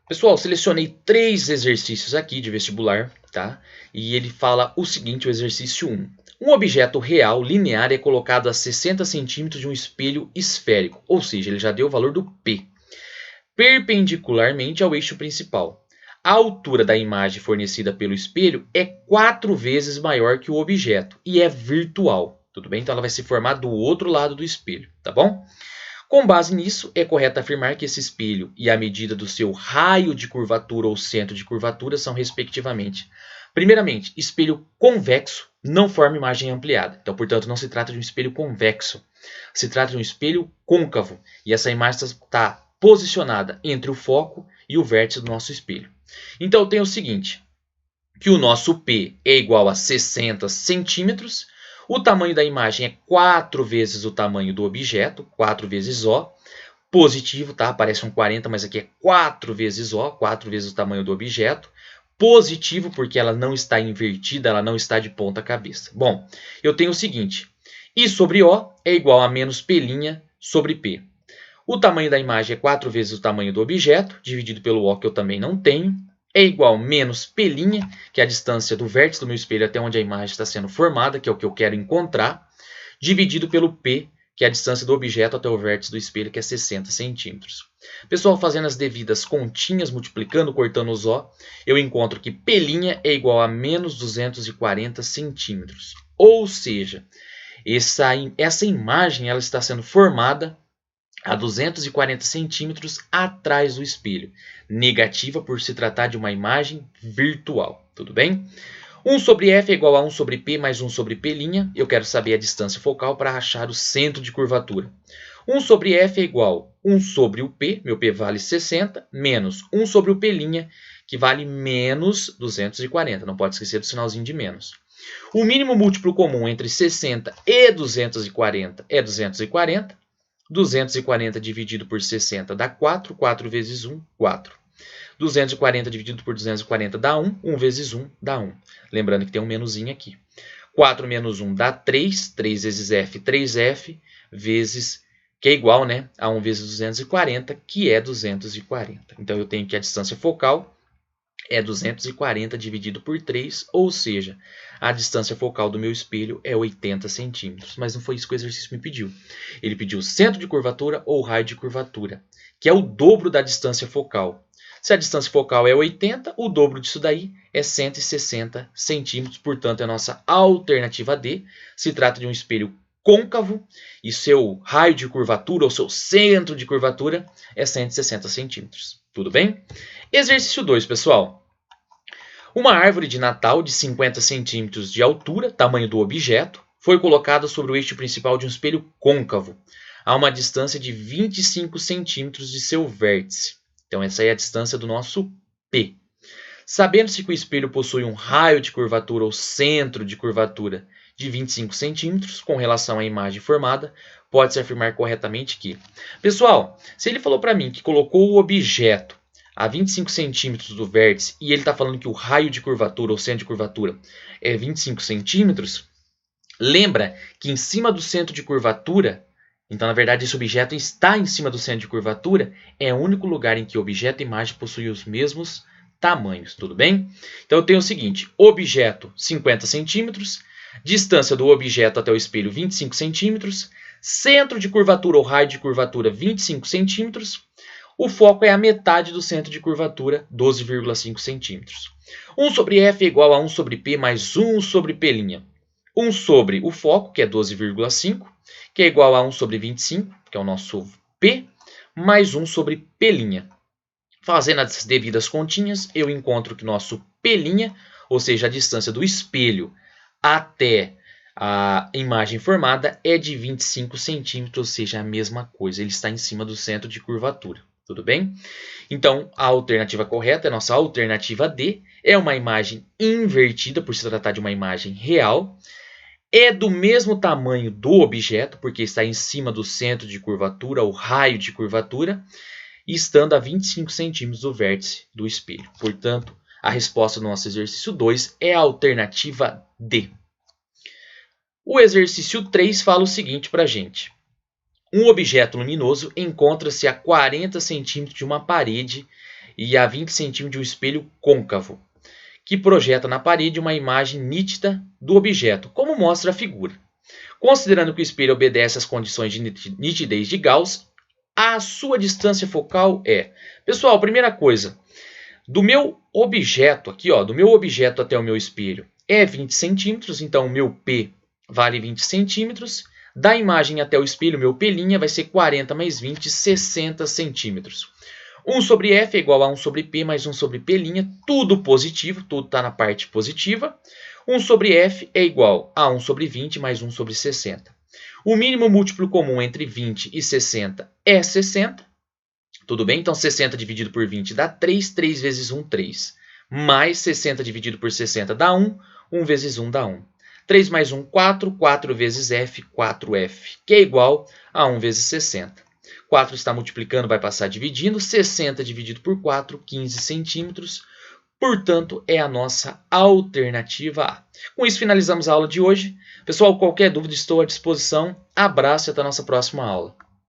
Pessoal, selecionei 3 exercícios aqui de vestibular, tá? E ele fala o seguinte, o exercício 1. Um objeto real linear é colocado a 60 centímetros de um espelho esférico, ou seja, ele já deu o valor do P, perpendicularmente ao eixo principal. A altura da imagem fornecida pelo espelho é 4 vezes maior que o objeto e é virtual, tudo bem? Então ela vai se formar do outro lado do espelho, tá bom? Com base nisso, é correto afirmar que esse espelho e a medida do seu raio de curvatura ou centro de curvatura são, respectivamente, primeiramente, espelho convexo não forma imagem ampliada. Então, portanto, não se trata de um espelho convexo. Se trata de um espelho côncavo. E essa imagem está posicionada entre o foco e o vértice do nosso espelho. Então, eu tenho o seguinte, que o nosso P é igual a 60 centímetros. O tamanho da imagem é 4 vezes o tamanho do objeto, 4 vezes O. Positivo, tá? Aparece um 40, mas aqui é 4 vezes O, 4 vezes o tamanho do objeto. Positivo porque ela não está invertida, ela não está de ponta cabeça. Bom, eu tenho o seguinte, I sobre O é igual a menos P' sobre P. O tamanho da imagem é 4 vezes o tamanho do objeto, dividido pelo O, que eu também não tenho, é igual a menos P', que é a distância do vértice do meu espelho até onde a imagem está sendo formada, que é o que eu quero encontrar, dividido pelo P, que é a distância do objeto até o vértice do espelho, que é 60 centímetros. Pessoal, fazendo as devidas continhas, multiplicando, cortando os O, eu encontro que P' é igual a menos 240 centímetros. Ou seja, essa imagem ela está sendo formada a 240 centímetros atrás do espelho. Negativa por se tratar de uma imagem virtual. Tudo bem? 1 sobre F é igual a 1 sobre P mais 1 sobre P'. Eu quero saber a distância focal para achar o centro de curvatura. 1 sobre F é igual a 1 sobre o P, meu P vale 60, menos 1 sobre o P', que vale menos 240. Não pode esquecer do sinalzinho de menos. O mínimo múltiplo comum entre 60 e 240 é 240. 240 dividido por 60 dá 4. 4 vezes 1, 4. 240 dividido por 240 dá 1. 1 vezes 1 dá 1. Lembrando que tem um menuzinho aqui. 4 menos 1 dá 3. 3 vezes F, 3F, vezes, que é igual, né, a 1 vezes 240, que é 240. Então, eu tenho que a distância focal é 240 dividido por 3, ou seja, a distância focal do meu espelho é 80 centímetros. Mas não foi isso que o exercício me pediu. Ele pediu centro de curvatura ou raio de curvatura, que é o dobro da distância focal. Se a distância focal é 80, o dobro disso daí é 160 centímetros. Portanto, é a nossa alternativa D. Se trata de um espelho côncavo e seu raio de curvatura ou seu centro de curvatura é 160 centímetros. Tudo bem? Exercício 2, pessoal. Uma árvore de Natal de 50 centímetros de altura, tamanho do objeto, foi colocada sobre o eixo principal de um espelho côncavo, a uma distância de 25 centímetros de seu vértice. Então, essa é a distância do nosso P. Sabendo-se que o espelho possui um raio de curvatura ou centro de curvatura de 25 centímetros com relação à imagem formada, pode-se afirmar corretamente que... Pessoal, se ele falou para mim que colocou o objeto a 25 centímetros do vértice e ele está falando que o raio de curvatura ou centro de curvatura é 25 centímetros, lembra que em cima do centro de curvatura, então na verdade esse objeto está em cima do centro de curvatura, é o único lugar em que o objeto e imagem possuem os mesmos tamanhos, tudo bem? Então eu tenho o seguinte, objeto 50 centímetros, distância do objeto até o espelho 25 centímetros, centro de curvatura ou raio de curvatura 25 centímetros, o foco é a metade do centro de curvatura, 12,5 centímetros. 1 sobre F é igual a 1 sobre P mais 1 sobre P'. 1 sobre o foco, que é 12,5, que é igual a 1 sobre 25, que é o nosso P, mais 1 sobre P'. Fazendo as devidas continhas, eu encontro que nosso P', ou seja, a distância do espelho até a imagem formada, é de 25 centímetros, ou seja, a mesma coisa. Ele está em cima do centro de curvatura. Tudo bem? Então, a alternativa correta, a nossa alternativa D, é uma imagem invertida, por se tratar de uma imagem real. É do mesmo tamanho do objeto, porque está em cima do centro de curvatura, ou raio de curvatura, e estando a 25 centímetros do vértice do espelho. Portanto, a resposta do nosso exercício 2 é a alternativa D. O exercício 3 fala o seguinte para a gente. Um objeto luminoso encontra-se a 40 centímetros de uma parede e a 20 centímetros de um espelho côncavo, que projeta na parede uma imagem nítida do objeto, como mostra a figura. Considerando que o espelho obedece às condições de nitidez de Gauss, a sua distância focal é... Pessoal, primeira coisa, do meu objeto aqui, ó, do meu objeto até o meu espelho é 20 centímetros, então o meu P vale 20 centímetros. Da imagem até o espelho, meu P' vai ser 40 mais 20, 60 centímetros. 1 sobre F é igual a 1 sobre P mais 1 sobre P', tudo positivo, tudo está na parte positiva. 1 sobre F é igual a 1 sobre 20 mais 1 sobre 60. O mínimo múltiplo comum entre 20 e 60 é 60. Tudo bem? Então 60 dividido por 20 dá 3, 3 vezes 1, 3. Mais 60 dividido por 60 dá 1, 1 vezes 1 dá 1. 3 mais 1, 4, 4 vezes F, 4F, que é igual a 1 vezes 60. 4 está multiplicando, vai passar dividindo. 60 dividido por 4, 15 centímetros. Portanto, é a nossa alternativa A. Com isso, finalizamos a aula de hoje. Pessoal, qualquer dúvida, estou à disposição. Abraço e até a nossa próxima aula.